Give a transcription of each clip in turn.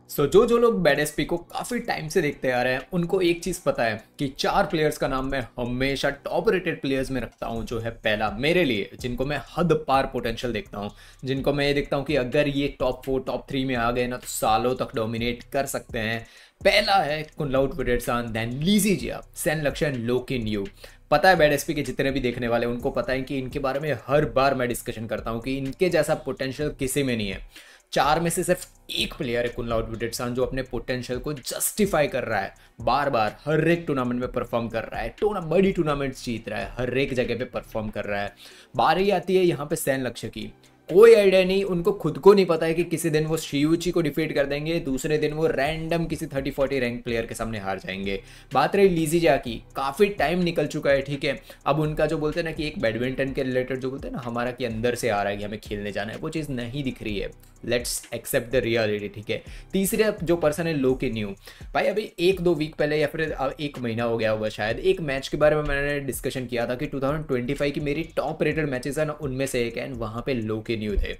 जो लोग bad SP को काफ़ी टाइम से देखते आ रहे हैं उनको एक चीज़ पता है कि चार प्लेयर्स का नाम मैं हमेशा टॉप रेटेड प्लेयर्स में रखता हूं। जो है पहला मेरे लिए, जिनको मैं हद पार पोटेंशियल देखता हूं, जिनको मैं ये देखता हूं कि अगर ये टॉप 4 टॉप 3 में आ गए ना तो सालों तक डोमिनेट कर सकते हैं। पहला है कुनलाउट विडेटसान, देन लीजिजिया, सेन लक्ष्य, लोकिन यू। पता है बैड एसपी के जितने भी देखने वाले उनको पता है कि इनके बारे में हर बार मैं डिस्कशन करता हूं कि इनके जैसा पोटेंशियल किसी में नहीं है। चार में से सिर्फ एक प्लेयर है कुनलाउट विडेटसान जो अपने पोटेंशियल को जस्टिफाई कर रहा है, बार बार हर एक टूर्नामेंट में परफॉर्म कर रहा है, बड़ी टूर्नामेंट्स जीत रहा है, हर एक जगह पे परफॉर्म कर रहा है। बारी आती है यहाँ पे सैन लक्ष्य की। कोई आइडिया नहीं, उनको खुद को नहीं पता है कि किसी दिन वो शियूची को डिफीट कर देंगे, दूसरे दिन वो रैंडम किसी 30-40 रैंक प्लेयर के सामने हार जाएंगे। बात रही लीजिजा की, काफ़ी टाइम निकल चुका है, ठीक है। अब उनका जो बोलते हैं ना कि एक बैडमिंटन के रिलेटेड जो बोलते हैं ना हमारा कि अंदर से आ रहा है कि हमें खेलने जाना है, वो चीज़ नहीं दिख रही है। लेट्स एक्सेप्ट द रियलिटी, ठीक है। तीसरे जो पर्सन है लोकिन यू। भाई अभी 1-2 वीक पहले या फिर एक महीना हो गया होगा शायद, एक मैच के बारे में मैंने डिस्कशन किया था कि 2025 की मेरी टॉप रेटेड मैचेस है ना उनमें से एक है, वहाँ पे लोकिन यू थे।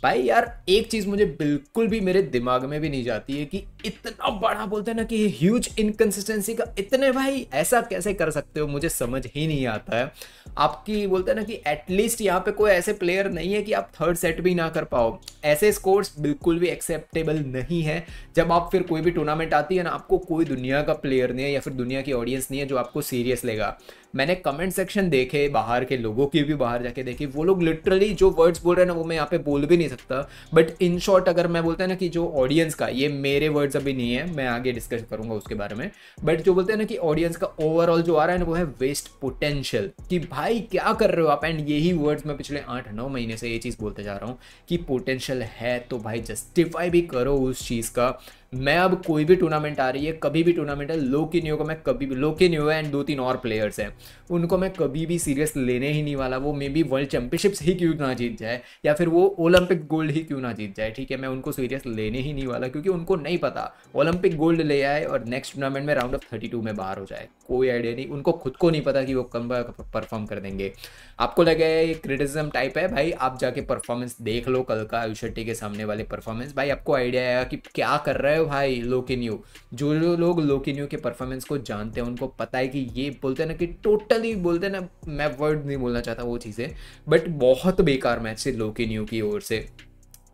भाई यार एक चीज मुझे बिल्कुल भी मेरे दिमाग में भी नहीं जाती है कि इतना बड़ा बोलते हैं ना कि ह्यूज इनकंसिस्टेंसी का, इतने भाई ऐसा कैसे कर सकते हो, मुझे समझ ही नहीं आता है। आपकी बोलते हैं ना कि एटलीस्ट यहाँ पे कोई ऐसे प्लेयर नहीं है कि आप थर्ड सेट भी ना कर पाओ। ऐसे स्कोर्स बिल्कुल भी एक्सेप्टेबल नहीं है। जब आप फिर कोई भी टूर्नामेंट आती है ना, आपको कोई दुनिया का प्लेयर नहीं है या फिर दुनिया की ऑडियंस नहीं है जो आपको सीरियस लेगा। मैंने कमेंट सेक्शन देखे, बाहर के लोगों की भी बाहर जाके देखी, वो लोग लिटरली जो वर्ड्स बोल रहे हैं ना वो मैं यहाँ पे बोल भी नहीं सकता। बट इन शॉर्ट अगर मैं बोलता है ना कि जो ऑडियंस का, ये मेरे वर्ड्स अभी नहीं है, मैं आगे डिस्कस करूंगा उसके बारे में, बट जो बोलते हैं ना कि ऑडियंस का ओवरऑल जो आ रहा है ना वो है वेस्ट पोटेंशियल। कि भाई क्या कर रहे हो आप, एंड यही वर्ड्स मैं पिछले 8-9 महीने से ये चीज़ बोलते जा रहा हूँ कि पोटेंशियल है तो भाई जस्टिफाई भी करो उस चीज़ का। मैं अब कोई भी टूर्नामेंट आ रही है, कभी भी टूर्नामेंट है, लोकिन को मैं कभी भी, लोकिन है एंड 2-3 और प्लेयर्स हैं, उनको मैं कभी भी सीरियस लेने ही नहीं वाला। वो मे बी वर्ल्ड चैंपियनशिप्स ही क्यों ना जीत जाए या फिर वो ओलंपिक गोल्ड ही क्यों ना जीत जाए, ठीक है, मैं उनको सीरियस लेने ही नहीं वाला। क्योंकि उनको नहीं पता ओलंपिक गोल्ड ले आए और नेक्स्ट टूर्नामेंट में राउंड ऑफ 32 में बाहर हो जाए, कोई आइडिया नहीं। उनको खुद को नहीं पता कि वो कम परफॉर्म कर देंगे। आपको लगे ये क्रिटिसिज्म टाइप है, भाई आप जाके परफॉर्मेंस देख लो कल का आयुष शेट्टी के सामने वाले परफॉर्मेंस, भाई आपको आइडिया आएगा कि क्या कर रहे हो भाई लोकिन यू। जो लोग लोकिन यू के परफॉर्मेंस को जानते हैं उनको पता है कि ये बोलते हैं ना कि टोटली बोलते हैं ना, मैं वर्ड नहीं बोलना चाहता वो चीज़ें, बट बहुत बेकार मैच थी लोकिन यू की ओर से,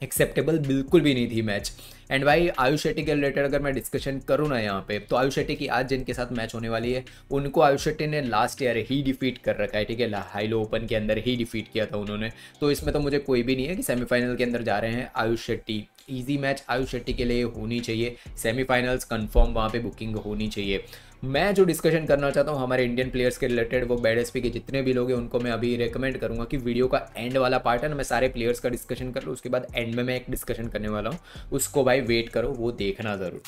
एक्सेप्टेबल बिल्कुल भी नहीं थी मैच। एंड भाई आयुष शेट्टी के रिलेटेड अगर मैं डिस्कशन करूँ ना यहाँ पे, तो आयुष शेट्टी की आज जिनके साथ मैच होने वाली है उनको आयुष शेट्टी ने लास्ट ईयर ही डिफीट कर रखा है, ठीक है, हाईलो ओपन के अंदर ही डिफीट किया था उन्होंने। तो इसमें तो मुझे कोई भी नहीं है कि सेमीफाइनल के अंदर जा रहे हैं आयुष शेट्टी। ईजी मैच आयुष शेट्टी के लिए होनी चाहिए, सेमीफाइनल्स कंफर्म वहाँ पे बुकिंग होनी चाहिए। मैं जो डिस्कशन करना चाहता हूँ हमारे इंडियन प्लेयर्स के रिलेटेड, वो बैड एसपी के जितने भी लोग हैं उनको मैं अभी रेकमेंड करूँगा कि वीडियो का एंड वाला पार्ट है ना, मैं सारे प्लेयर्स का डिस्कशन कर लूँ, उसके बाद एंड में मैं एक डिस्कशन करने वाला हूँ, उसको भाई वेट करो, वो देखना ज़रूर।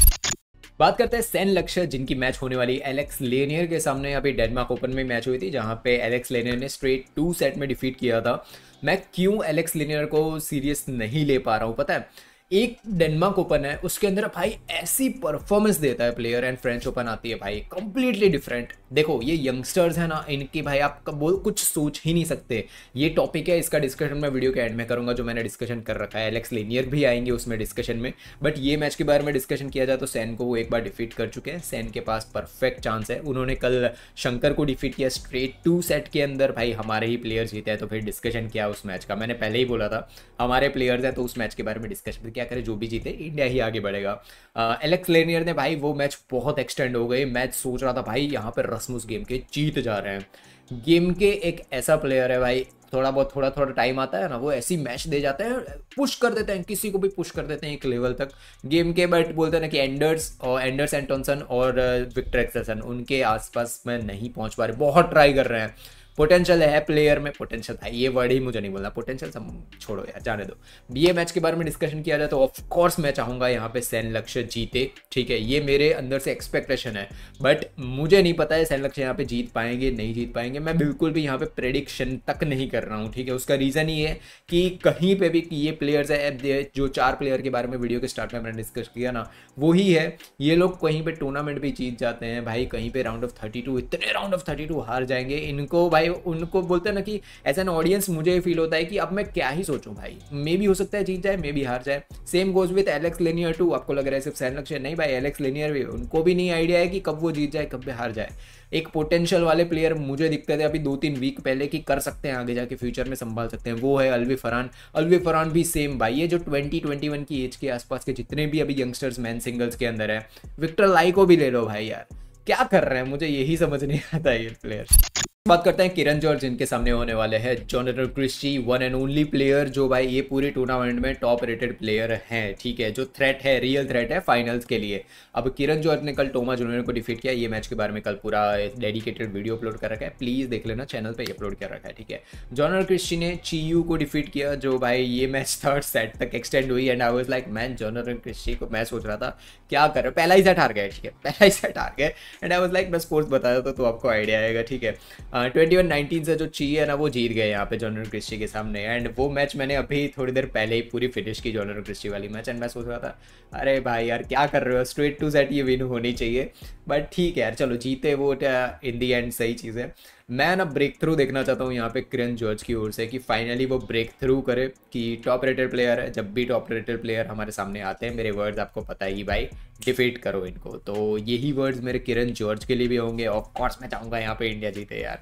बात करते हैं सेन लक्ष्य, जिनकी मैच होने वाली एलेक्स लेनियर के सामने। अभी डेनमार्क ओपन में मैच हुई थी जहाँ पे एलेक्स लेनियर ने स्ट्रेट 2 सेट में डिफीट किया था। मैं क्यों एलेक्स लेनियर को सीरियस नहीं ले पा रहा हूँ पता है, एक डेनमार्क ओपन है उसके अंदर भाई ऐसी परफॉर्मेंस देता है प्लेयर, एंड फ्रेंच ओपन आती है भाई कंप्लीटली डिफरेंट। देखो ये यंगस्टर्स है ना, इनकी भाई आप कुछ सोच ही नहीं सकते। ये टॉपिक है, इसका डिस्कशन मैं वीडियो के एंड में करूंगा जो मैंने डिस्कशन कर रखा है, एलेक्स लेनियर भी आएंगे उसमें डिस्कशन में। बट ये मैच के बारे में डिस्कशन किया जाए तो सैन को वो एक बार डिफीट कर चुके हैं, सैन के पास परफेक्ट चांस है। उन्होंने कल शंकर को डिफीट किया स्ट्रेट 2 सेट के अंदर, भाई हमारे ही प्लेयर जीते हैं, तो फिर डिस्कशन किया उस मैच का। मैंने पहले ही बोला था हमारे प्लेयर्स हैं तो उस मैच के बारे में डिस्कशन क्या करें, जो भी जीते इंडिया ही आगे बढ़ेगा। एलेक्स लेनियर ने भाई वो मैच बहुत एक्सटेंड हो गई, मैच सोच रहा था भाई यहाँ पर रसमुस गेम के जीत जा रहे हैं। गेम के एक ऐसा प्लेयर है भाई, थोड़ा थोड़ा टाइम आता है ना, वो ऐसी मैच दे जाते हैं, पुश कर देते हैं, किसी को भी पुश कर देते हैं एक लेवल तक गेम के। बट बोलते हैं ना कि एंडर्स एंटोनसन और विक्टर एक्सेल्सन उनके आसपास में नहीं पहुंच पा रहे, बहुत ट्राई कर रहे हैं। पोटेंशियल है प्लेयर में, पोटेंशियल था, ये वर्ड ही मुझे नहीं बोलना, पोटेंशियल सब छोड़ो यार, जाने दो। ये मैच के बारे में डिस्कशन किया जाए तो ऑफ कोर्स मैं चाहूँगा यहाँ पे सैन लक्ष्य जीते, ठीक है, ये मेरे अंदर से एक्सपेक्टेशन है। बट मुझे नहीं पता है सैन लक्ष्य यहाँ पे जीत पाएंगे नहीं जीत पाएंगे, मैं बिल्कुल भी यहाँ पे प्रेडिक्शन तक नहीं कर रहा हूँ, ठीक है। उसका रीज़न ये है कि कहीं पे भी ये प्लेयर्स है, जो 4 प्लेयर के बारे में वीडियो के स्टार्ट में मैंने डिस्कस किया ना, वही है। ये लोग कहीं पे टूर्नामेंट भी जीत जाते हैं भाई, कहीं पे राउंड ऑफ 32, इतने राउंड ऑफ 32 हार जाएंगे, इनको भाई भाई उनको बोलते हैं ना कि एज एन ऑडियंस मुझे ये फील होता है कि अब मैं क्या ही सोचूं भाई, मे भी हो सकता है जीत जाए, मे भी हार जाए। Same goes with Alex Lanier too. आपको लग रहा है सिर्फ सैन लक्ष्य, नहीं भाई, एलेक्स लेनियर भी, उनको भी नहीं आइडिया है कि कब वो जीत जाए कब भी हार जाए। एक पोटेंशियल वाले प्लेयर मुझे दिखते थे अभी 2-3 वीक पहले कि कर सकते हैं आगे जाके फ्यूचर में संभाल सकते हैं, वो है अलवी फरहान। अलवी फरहान भी सेम भाई, ये जो 20-21 की एज के आसपास के जितने भी अभी यंगस्टर्स मैन सिंगल्स के अंदर है, विक्टर लाई को भी ले लो भाई, यार क्या कर रहे हैं, मुझे यही समझ नहीं आता ये प्लेयर। बात करते हैं किरण जॉर्ज, जिनके सामने होने वाले हैं Jonathan Christie, one and only player जो भाई ये पूरे टूर्नामेंट में टॉप रेटेड प्लेयर हैं, ठीक है, जो थ्रेट है, रियल थ्रेट है फाइनल्स के लिए। अब किरण जॉर्ज ने कल टोमा जूनियर को डिफीट किया, ये मैच के बारे में कल पूरा डेडिकेटेड वीडियो अपलोड कर रखा है, प्लीज़ देख लेना, चैनल पर अपलोड कर रखा है, ठीक है। जोनाथन क्रिस्टी ने चीयू को डिफीट किया, जो भाई ये मैच थर्ड सेट तक एक्सटेंड हुई, and I was like man, Jonathan Christie को मैं सोच रहा था क्या कर रहे हो, पहला ही सेट हार गए, ठीक है, पहला ही सेट हार गए, एंड आई वाज लाइक मैं स्पोर्ट्स बता देता तो आपको आइडिया आएगा, ठीक है। 21-19 से जो ची है ना वो जीत गए यहाँ पे जोनाथन क्रिस्टी के सामने, एंड वो मैच मैंने अभी थोड़ी देर पहले ही पूरी फिनिश की, जोनाथन क्रिस्टी वाली मैच, एंड मैं सोच रहा था अरे भाई यार क्या कर रहे हो, स्ट्रेट टू सेट ये विन होनी चाहिए, बट ठीक है यार चलो जीते वो इन दी एंड, सही चीज़ है। मैं ना ब्रेक थ्रू देखना चाहता हूँ यहाँ पे किरण जॉर्ज की ओर से कि फाइनली वो ब्रेक थ्रू करे, कि टॉप रेटेड प्लेयर है, जब भी टॉप रेटेड प्लेयर हमारे सामने आते हैं, मेरे वर्ड्स आपको पता ही भाई, डिफीट करो इनको, तो यही वर्ड्स मेरे किरण जॉर्ज के लिए भी होंगे। ऑफ कोर्स मैं चाहूँगा यहाँ पे इंडिया जीते यार।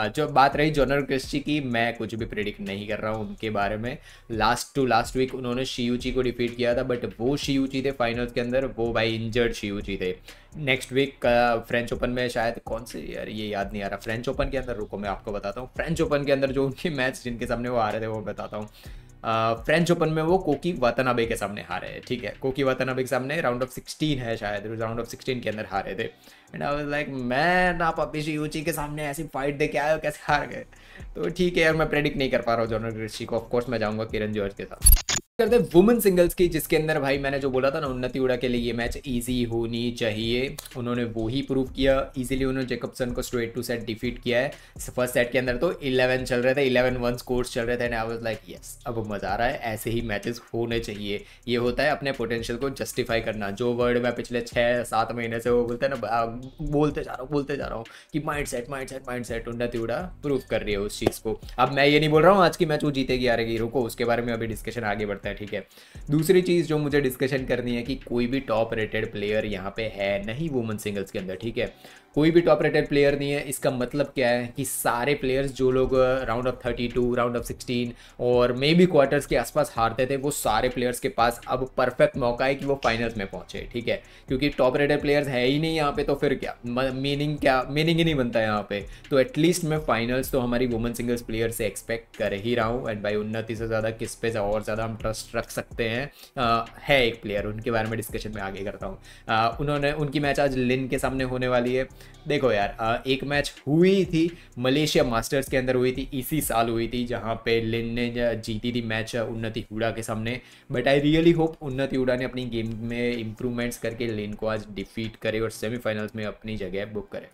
जो बात रही जोनाथन क्रिस्टी की, मैं कुछ भी प्रेडिक्ट नहीं कर रहा हूँ उनके बारे में। लास्ट वीक उन्होंने शियूची को डिफीट किया था, बट वो शियूची थे फाइनल्स के अंदर, वो भाई इंजर्ड शियूची थे। नेक्स्ट वीक फ्रेंच ओपन में शायद कौन से यार ये याद नहीं आ रहा, फ्रेंच ओपन के अंदर, रुको मैं आपको बताता हूँ, फ्रेंच ओपन के अंदर जो उनके मैच जिनके सामने वो आ रहे थे वो बताता हूँ। फ्रेंच ओपन में वो कोकी वातानाबे के सामने हारे हैं, ठीक है, कोकी वातानाबे के सामने राउंड ऑफ 16 है शायद, राउंड ऑफ 16 के अंदर हारे थे, and I was like man आप अभी शियूची के सामने ऐसी फाइट दे के आए हो, कैसे हार गए। तो ठीक है यार, मैं प्रेडिक्ट नहीं कर पा रहा हूँ जोनाथन क्रिस्टी को, ऑफकोर्स मैं जाऊँगा किरण जॉर्ज के साथ। करते हैं वुमेन सिंगल्स की, जिसके अंदर भाई मैंने जो बोला था ना उन्नति उड़ा के लिए ये मैच इजी होनी चाहिए, उन्होंने वो ही प्रूव किया। इजीली उन्होंने जैकबसन को स्ट्रेट टू सेट डिफीट किया है। फर्स्ट सेट के अंदर तो 11 चल रहे थे, 11-1 स्कोर्स चल रहे थे, and I was like yes अब मज़ा आ रहा है, ऐसे ही मैचेस होने चाहिए। ये होता है अपने पोटेंशियल को जस्टिफाई करना, जो वर्ड मैं पिछले 6-7 महीने से वो बोलते हैं ना, बोलते जा रहा हूँ कि माइंड सेट, उन्नति उड़ा प्रूव कर रही है उस चीज़ को। अब मैं ये नहीं बोल रहा हूँ आज की मैच वो जीतेगी हारेगी, रुको उसके बारे में अभी डिस्कशन आगे बढ़ता है, ठीक है। दूसरी चीज़ जो मुझे डिस्कशन करनी है कि कोई भी टॉप रेटेड प्लेयर यहाँ पे है नहीं वुमेन सिंगल्स के अंदर, ठीक है, कोई भी टॉप रेटेड प्लेयर नहीं है। इसका मतलब क्या है कि सारे प्लेयर्स जो लोग राउंड ऑफ 32, राउंड ऑफ 16 और मे बी क्वार्टर्स के आसपास हारते थे, वो सारे प्लेयर्स के पास अब परफेक्ट मौका है कि वो फाइनल्स में पहुंचे, ठीक है, क्योंकि टॉप रेटेड प्लेयर्स है ही नहीं यहाँ पे, तो फिर क्या मीनिंग ही नहीं बनता यहाँ पे। तो एटलीस्ट मैं फाइनल्स तो हमारी वुमेन सिंगल्स प्लेयर से एक्सपेक्ट कर ही रहा हूँ, एंड भाई उन्नति से ज़्यादा किस पे और ज़्यादा हम ट्रस्ट रख सकते हैं, है एक प्लेयर, उनके बारे में डिस्कशन में आगे करता हूँ। उनकी मैच आज लिन के सामने होने वाली है। देखो यार एक मैच हुई थी मलेशिया मास्टर्स के अंदर, हुई थी इसी साल हुई थी, जहाँ पे लिन ने जीती थी मैच उन्नति हुडा के सामने, बट आई रियली होप उन्नति हुडा ने अपनी गेम में इंप्रूवमेंट्स करके लिन को आज डिफीट करे और सेमीफाइनल्स में अपनी जगह बुक करे।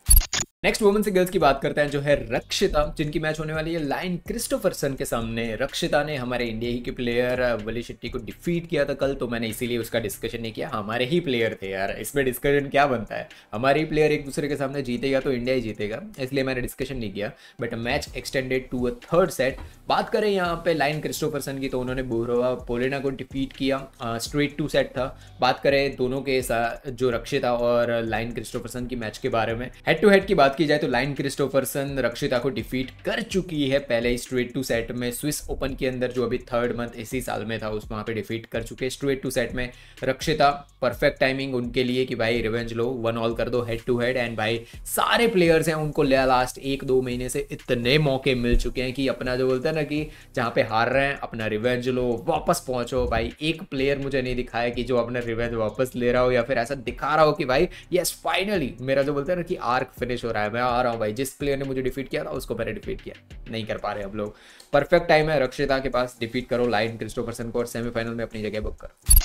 नेक्स्ट वुमेन सिंगल्स की बात करते हैं, जो है रक्षिता, जिनकी मैच होने वाली है लाइन क्रिस्टोफरसन के सामने। रक्षिता ने हमारे इंडिया ही के प्लेयर वली शेट्टी को डिफीट किया था कल, तो मैंने इसीलिए उसका डिस्कशन नहीं किया, हमारे ही प्लेयर थे यार, इसमें डिस्कशन क्या बनता है, हमारे ही प्लेयर एक दूसरे के सामने जीतेगा तो इंडिया ही जीतेगा, इसलिए मैंने डिस्कशन नहीं किया। But match extended to a third set. बात करें यहाँ पे लाइन क्रिस्टोफरसन की, तो उन्होंने बोरोवा पोलेना को डिफीट किया, स्ट्रेट टू सेट था। बात करें दोनों के जो रक्षिता और लाइन क्रिस्टोफरसन की मैच के बारे में, हेड टू हेड की बात की जाए तो लाइन क्रिस्टोफरसन रक्षिता को डिफीट कर चुकी है पहले ही स्ट्रेट टू सेट में, स्विस ओपन के अंदर जो अभी थर्ड मंथ इसी साल में था उस वहाँ पे डिफीट कर चुके स्ट्रेट टू सेट में। रक्षिता परफेक्ट टाइमिंग उनके लिए कि भाई रिवेंज लो, 1-1 कर दो हेड टू हेड, एंड भाई सारे प्लेयर्स हैं उनको लास्ट 1-2 महीने से इतने मौके मिल चुके हैं कि अपना जो बोलते हैं ना कि जहाँ पे हार रहे हैं अपना रिवेंज लो, वापस पहुंचो। भाई एक प्लेयर मुझे नहीं दिखा है कि जो अपना रिवेंज वापस ले रहा हो या फिर ऐसा दिखा रहा हो कि भाई यस फाइनली मेरा जो बोलते हैं ना कि आर्क फिनिश हो रहा है, मैं आ रहा हूँ भाई, जिस प्लेयर ने मुझे डिफीट किया था उसको मैंने डिफीट किया, नहीं कर पा रहे हम लोग। परफेक्ट टाइम है रक्षिता के पास, डिफीट करो लाइन क्रिस्टोफरसन को और सेमीफाइनल में अपनी जगह बुक करो।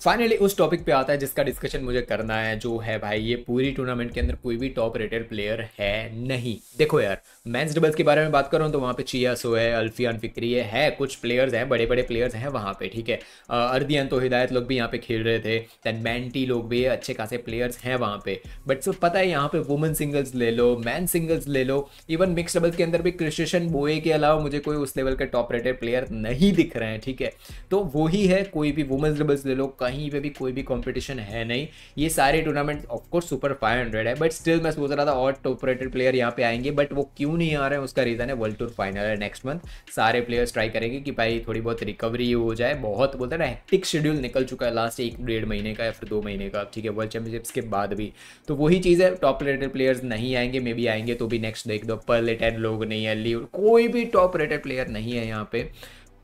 फाइनली उस टॉपिक पे आता है जिसका डिस्कशन मुझे करना है, जो है भाई ये पूरी टूर्नामेंट के अंदर कोई भी टॉप रेटेड प्लेयर है नहीं। देखो यार, मेंस डबल्स के बारे में बात करूँ तो वहाँ पे चियासो है, अल्फियान फिक्री है कुछ प्लेयर्स हैं, बड़े बड़े प्लेयर्स हैं वहाँ पे, ठीक है। अर्दियन तो हिदायत लोग भी यहाँ पे खेल रहे थे, दैन मैंटी लोग भी अच्छे खासे प्लेयर्स हैं वहाँ पे। बट सब पता है यहाँ पे वुमेन सिंगल्स ले लो, मैन सिंगल्स ले लो, इवन मिक्स डबल्स के अंदर भी क्रिस्टियन बोए के अलावा मुझे कोई उस लेवल के टॉप रेटेड प्लेयर नहीं दिख रहे हैं, ठीक है। तो वही है, कोई भी वुमेन्स डबल्स ले लो, कहीं पे भी कोई भी कंपटीशन है नहीं। ये सारे टूर्नामेंट ऑफ कोर्स सुपर 500 है, बट स्टिल मैं सोच रहा था और टॉप रेटेड प्लेयर यहाँ पे आएंगे, बट वो क्यों नहीं आ रहे हैं उसका रीजन है वर्ल्ड टूर फाइनल है नेक्स्ट मंथ। सारे प्लेयर्स ट्राई करेंगे कि भाई थोड़ी बहुत रिकवरी हो जाए। बहुत बोलते हैं ना, हेक्टिक शेड्यूल निकल चुका है लास्ट 1-1.5 महीने का या फिर 2 महीने का, ठीक है, वर्ल्ड चैंपियनशिप्स के बाद भी। तो वही चीज़ है, टॉप रेटेड प्लेयर्स नहीं आएंगे, मे बी आएंगे तो भी नेक्स्ट देख दो, पर्ले 10 लोग नहीं है, ली कोई भी टॉप रेटेड प्लेयर नहीं है यहाँ पे।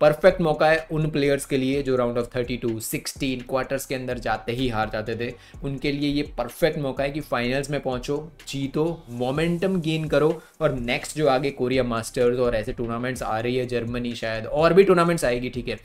परफेक्ट मौका है उन प्लेयर्स के लिए जो राउंड ऑफ 32, 16 क्वार्टर्स के अंदर जाते ही हार जाते थे, उनके लिए ये परफेक्ट मौका है कि फाइनल्स में पहुंचो, जीतो, मोमेंटम गेन करो, और नेक्स्ट जो आगे कोरिया मास्टर्स और ऐसे टूर्नामेंट्स आ रही है, जर्मनी शायद और भी टूर्नामेंट्स आएगी, ठीक है,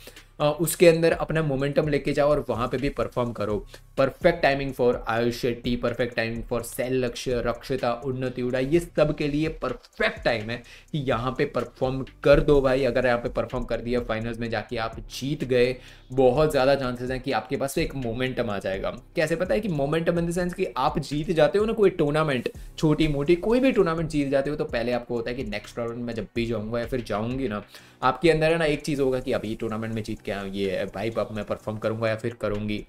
उसके अंदर अपना मोमेंटम लेके जाओ और वहाँ पे भी परफॉर्म करो। Perfect timing for Ayush Shetty, perfect timing for sale लक्ष्य, रक्षिता, उन्नति उड़ा, ये सब के लिए परफेक्ट टाइम है कि यहाँ पे परफॉर्म कर दो भाई। अगर यहाँ पे परफॉर्म कर दिया, फाइनल्स में जाके आप जीत गए, बहुत ज़्यादा चांसेस हैं कि आपके पास एक मोमेंटम आ जाएगा। कैसे पता है कि मोमेंटम इन द सेंस कि आप जीत जाते हो ना कोई टूर्नामेंट, छोटी मोटी कोई भी टूर्नामेंट जीत जाते हो, तो पहले आपको होता है कि नेक्स्ट टूर्नामेंट में जब भी जाऊँगा या फिर जाऊँगी ना, आपके अंदर है ना एक चीज़ होगा कि अभी टूर्नामेंट में जीत के आया, ये भाई अब मैं परफॉर्म करूंगा या फिर करूंगी।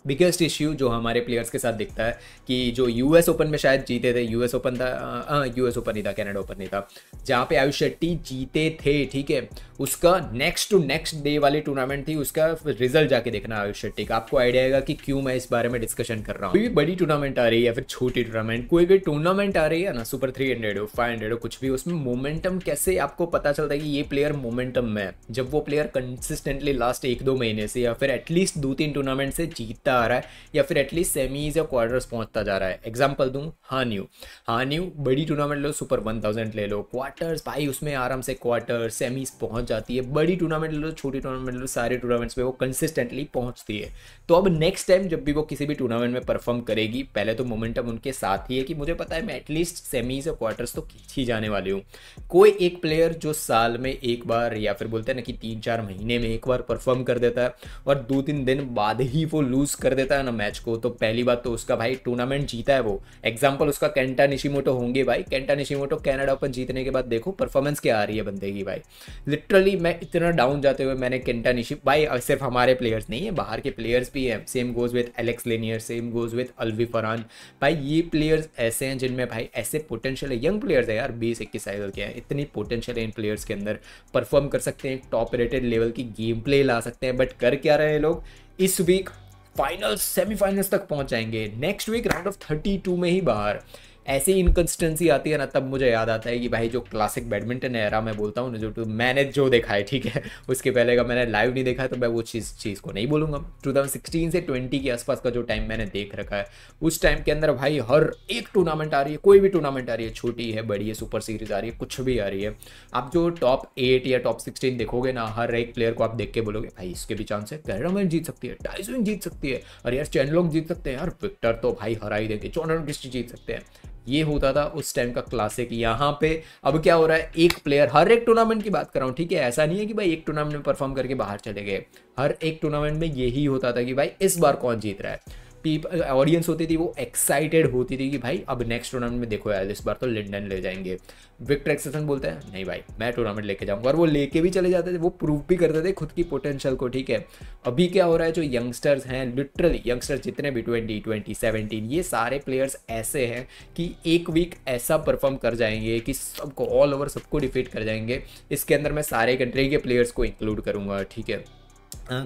बिगेस्ट इश्यू जो हमारे प्लेयर्स के साथ दिखता है कि जो यूएस ओपन में शायद जीते थे, यूएस ओपन था, यूएस ओपन नहीं था, कनाडा ओपन नहीं था, जहाँ पे आयुष शेट्टी जीते थे, ठीक है, उसका नेक्स्ट टू नेक्स्ट डे वाली टूर्नामेंट थी, उसका रिजल्ट जाके देखना आयुष शेट्टी का, आपको आइडिया आएगा कि क्यों मैं इस बारे में डिस्कशन कर रहा हूँ। कोई भी बड़ी टूर्नामेंट आ रही है या फिर छोटी टूर्नामेंट, कोई भी टूर्नामेंट आ रही है ना, सुपर 300 हो, 500 हो, कुछ भी, उसमें मोमेंटम कैसे आपको पता चलता है कि ये प्लेयर मोमेंटम में है, जब वो प्लेयर कंसिस्टेंटली लास्ट 1-2 महीने से या फिर एटलीस्ट 2-3 टूर्नामेंट से जीतता आ रहा है, या फिर एटलीस्ट सेमीज या क्वार्टर्स पहुंचता जा रहा है। एग्जांपल दूं, हान्यू बड़ी टूर्नामेंट लो, सुपर 1000 ले लो, क्वार्टर्स भाई उसमें आराम से क्वार्टर सेमीज पहुंच जाती है। बड़ी टूर्नामेंट ले लो, छोटी टूर्नामेंट ले लो, सारे टूर्नामेंट्स में वो कंसिस्टेंटली पहुंचती है। तो अब नेक्स्ट टाइम जब भी वो किसी भी टूर्नामेंट में परफॉर्म करेगी, पहले तो मोमेंटम उनके साथ ही है कि मुझे पता है मैं एटलीस्ट सेमीज या क्वार्टर्स तो खींच ही जाने वाली हूँ। कोई एक प्लेयर जो साल में एक बार या फिर बोलते हैं ना कि 3-4 महीने में एक बार परफॉर्म कर देता है और 2-3 दिन बाद ही वो लूज कर देता है ना मैच को, तो पहली बात तो उसका भाई टूर्नामेंट जीता है वो। एग्जांपल उसका केंटा निशिमोटो होंगे भाई, केंटा निशिमोटो कनाडा ओपन जीतने के बाद देखो परफॉर्मेंस क्या आ रही है बंदे की भाई। लिटरली मैं इतना डाउन जाते हुए मैंने केंटा निशी भाई, सिर्फ हमारे प्लेयर्स नहीं है, बाहर के प्लेयर्स भी हैं, same goes with Alex linear, same goes with Alvi Farhan भाई। ये प्लेयर्स ऐसे हैं जिनमें भाई ऐसे पोटेंशियल है, यंग प्लेयर्स है यार, 20-21 साल के हैं, इतनी पोटेंशियल है इन प्लेयर्स के अंदर, परफॉर्म कर सकते हैं, टॉप रेटेड लेवल की गेम प्ले ला सकते हैं। बट कर क्या रहे हैं लोग, इस वीक फाइनल्स सेमीफाइनल्स तक पहुंच जाएंगे, नेक्स्ट वीक राउंड ऑफ 32 में ही बाहर। ऐसी इनकन्सिस्टेंसी आती है ना, तब मुझे याद आता है कि भाई जो क्लासिक बैडमिंटन एरा मैं बोलता हूँ, जो मैंने जो देखा है, ठीक है, उसके पहले का मैंने लाइव नहीं देखा है तो मैं वो चीज़ को नहीं बोलूँगा। 2016 से 20 के आसपास का जो टाइम मैंने देख रखा है, उस टाइम के अंदर भाई हर एक टूर्नामेंट आ रही है, कोई भी टूर्नामेंट आ रही है, छोटी है बड़ी है, सुपर सीरीज आ रही है, कुछ भी आ रही है, आप जो टॉप 8 या टॉप 16 देखोगे ना, हर एक प्लेयर को आप देख के बोलोगे भाई इसके भी चांस है, कैरोमैन जीत सकती है, टाइसन जीत सकती है, और यार चैनलॉन्ग जीत सकते हैं, यार विक्टर तो भाई हरा ही देंगे, जॉर्डन क्रिस्टी जीत सकते हैं। ये होता था उस टाइम का क्लासिक। यहाँ पे अब क्या हो रहा है, एक प्लेयर, हर एक टूर्नामेंट की बात कर रहा हूँ, ठीक है, ऐसा नहीं है कि भाई एक टूर्नामेंट में परफॉर्म करके बाहर चले गए, हर एक टूर्नामेंट में यही होता था कि भाई इस बार कौन जीत रहा है। ऑडियंस होती थी वो एक्साइटेड होती थी कि भाई अब नेक्स्ट टूर्नामेंट में देखो यार इस बार तो लिंडन ले जाएंगे। विक्टर एक्सेसन बोलते हैं नहीं भाई मैं टूर्नामेंट लेके जाऊंगा, और वो लेके भी चले जाते थे, वो प्रूव भी करते थे खुद की पोटेंशियल को, ठीक है। अभी क्या हो रहा है, जो यंगस्टर्स हैं, लिटरली यंगस्टर्स जितने भी 20, 17, ये सारे प्लेयर्स ऐसे हैं कि एक वीक ऐसा परफॉर्म कर जाएंगे कि सबको ऑल ओवर सबको डिफीट कर जाएंगे। इसके अंदर मैं सारे कंट्री के प्लेयर्स को इंक्लूड करूंगा, ठीक है।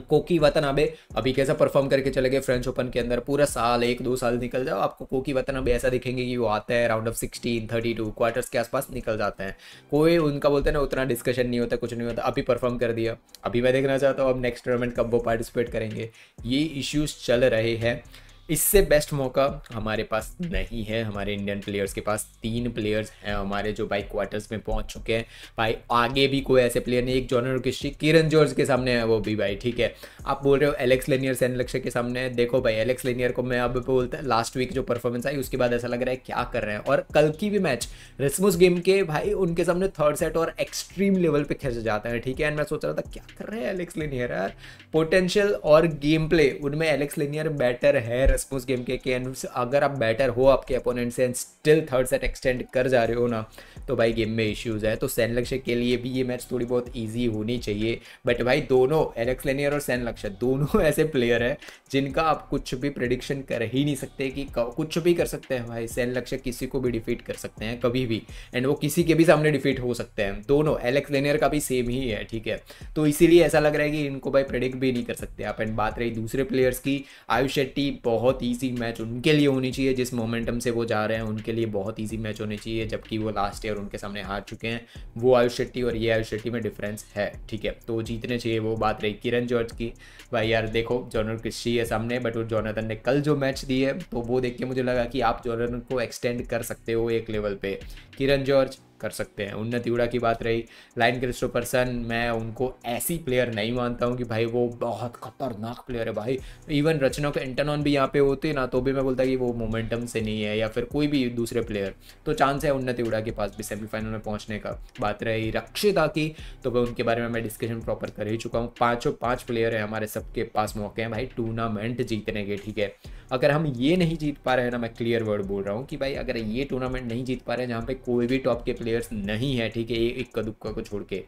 कोकी वातनाबे अभी कैसा परफॉर्म करके चले गए फ्रेंच ओपन के अंदर, पूरा साल 1-2 साल निकल जाओ, आपको कोकी वातनाबे ऐसा दिखेंगे कि वो आते हैं राउंड ऑफ 16, 32 क्वार्टर्स के आसपास निकल जाते हैं, कोई उनका बोलते हैं ना उतना डिस्कशन नहीं होता, कुछ नहीं होता, अभी परफॉर्म कर दिया, अभी मैं देखना चाहता हूँ अब नेक्स्ट टूर्नामेंट कब वो पार्टिसिपेट करेंगे। ये इश्यूज चल रहे हैं। इससे बेस्ट मौका हमारे पास नहीं है। हमारे इंडियन प्लेयर्स के पास 3 प्लेयर्स हैं हमारे जो भाई क्वार्टर्स में पहुंच चुके हैं भाई। आगे भी कोई ऐसे प्लेयर नहीं, एक जॉनर किस्टी किरण जॉर्ज के सामने है वो भी भाई, ठीक है। आप बोल रहे हो एलेक्स लेनियर सैन लक्ष्य के सामने, देखो भाई एलेक्स लेनियर को मैं अब बोलता लास्ट वीक जो परफॉर्मेंस आई उसके बाद ऐसा लग रहा है क्या कर रहे हैं। और कल की भी मैच रेसमुस गेम के भाई उनके सामने थर्ड सेट और एक्सट्रीम लेवल पे खिंच जाता है, ठीक है। एंड मैं सोच रहा था क्या कर रहे हैं एलेक्स लेनियर यार, पोटेंशियल और गेम प्ले उनमें एलेक्स लेनियर बेटर है रेस्पॉन्स गेम के अगर आप बेटर हो आपके अपोनेंट से and still third set extend कर जा रहे हो ना, तो भाई गेम में इश्यूज है। तो सैन लक्ष्य के लिए भी ये मैच थोड़ी बहुत इजी होनी चाहिए। बट भाई दोनों एलेक्स लेनियर और सैन लक्ष्य दोनों ऐसे प्लेयर हैं जिनका आप कुछ भी प्रिडिक्शन कर ही नहीं सकते कि कुछ भी कर सकते हैं भाई। सैन लक्ष्य किसी को भी डिफीट कर सकते हैं कभी भी, एंड वो किसी के भी सामने डिफीट हो सकते हैं। दोनों एलेक्स लेनियर का भी सेम ही है, ठीक है। तो इसीलिए ऐसा लग रहा है कि इनको भाई प्रेडिक्ट भी नहीं कर सकते आप। एंड बात रही दूसरे प्लेयर्स की, आयुष शेट्टी बहुत ईजी मैच उनके लिए होनी चाहिए, जिस मोमेंटम से वो जा रहे हैं उनके लिए बहुत ईजी मैच होनी चाहिए, जबकि वो लास्ट ईयर उनके सामने हार चुके हैं। वो आयुष शेट्टी और ये आयुष शेट्टी में डिफरेंस है, ठीक है। तो जीतने चाहिए। वो बात रही किरण जॉर्ज की, भाई यार देखो जॉनर क्रिस्टी है सामने, बट वो जोनाथन ने कल जो मैच दी है तो वो देख के मुझे लगा कि आप जॉनर को एक्सटेंड कर सकते हो एक लेवल पे, किरण जॉर्ज कर सकते हैं। उन्नत तिवड़ा की बात रही, लाइन क्रिस्टोफरसन, मैं उनको ऐसी प्लेयर नहीं मानता हूँ कि भाई वो बहुत खतरनाक प्लेयर है भाई। इवन रचना एंटनॉन भी यहाँ पे होते ना तो भी मैं बोलता कि वो मोमेंटम से नहीं है, या फिर कोई भी दूसरे प्लेयर, तो चांस है उन्नत तिवड़ा के पास भी सेमीफाइनल में पहुंचने का। बात रही रक्षिता की, तो मैं उनके बारे में मैं डिस्कशन प्रॉपर कर ही चुका हूँ। 5 प्लेयर है हमारे सबके पास मौके हैं भाई टूर्नामेंट जीतने के, ठीक है। अगर हम ये नहीं जीत पा रहे हैं ना, मैं क्लियर वर्ड बोल रहा हूँ कि भाई अगर ये टूर्नामेंट नहीं जीत पा रहे हैं जहाँ पे कोई भी टॉप के प्लेयर्स नहीं है, ठीक है, एक दुक्का को छोड़ के,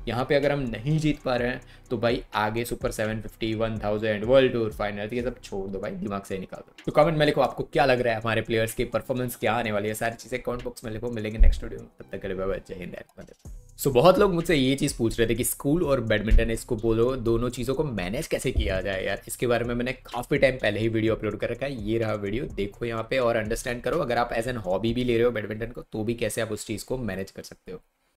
यहाँ पे अगर हम नहीं जीत पा रहे हैं तो भाई आगे सुपर 750, 1000 वर्ल्ड टूर फाइनल ये सब छोड़ दो भाई, दिमाग से निकाल दो। तो कमेंट में लिखो आपको क्या लग रहा है हमारे प्लेयर्स की परफॉर्मेंस क्या आने वाली है, सारी चीज़ें कमेंट बॉक्स में लिखो। मिलेंगे नेक्स्ट वीडियो में, तब तक के लिए बाय बाय, जय हिंद। सो बहुत लोग मुझसे ये चीज़ पूछ रहे थे कि स्कूल और बैडमिंटन इसको बोलो दोनों चीज़ों को मैनेज कैसे किया जाए यार। इसके बारे में मैंने काफ़ी टाइम पहले ही वीडियो अपलोड कर रखा है, ये रहा वीडियो, देखो यहाँ पे और अंडरस्टैंड करो। अगर आप एज एन हॉबी भी ले रहे हो बैडमिंटन को तो भी कैसे आप उस चीज़ को मैनेज कर सकते हो।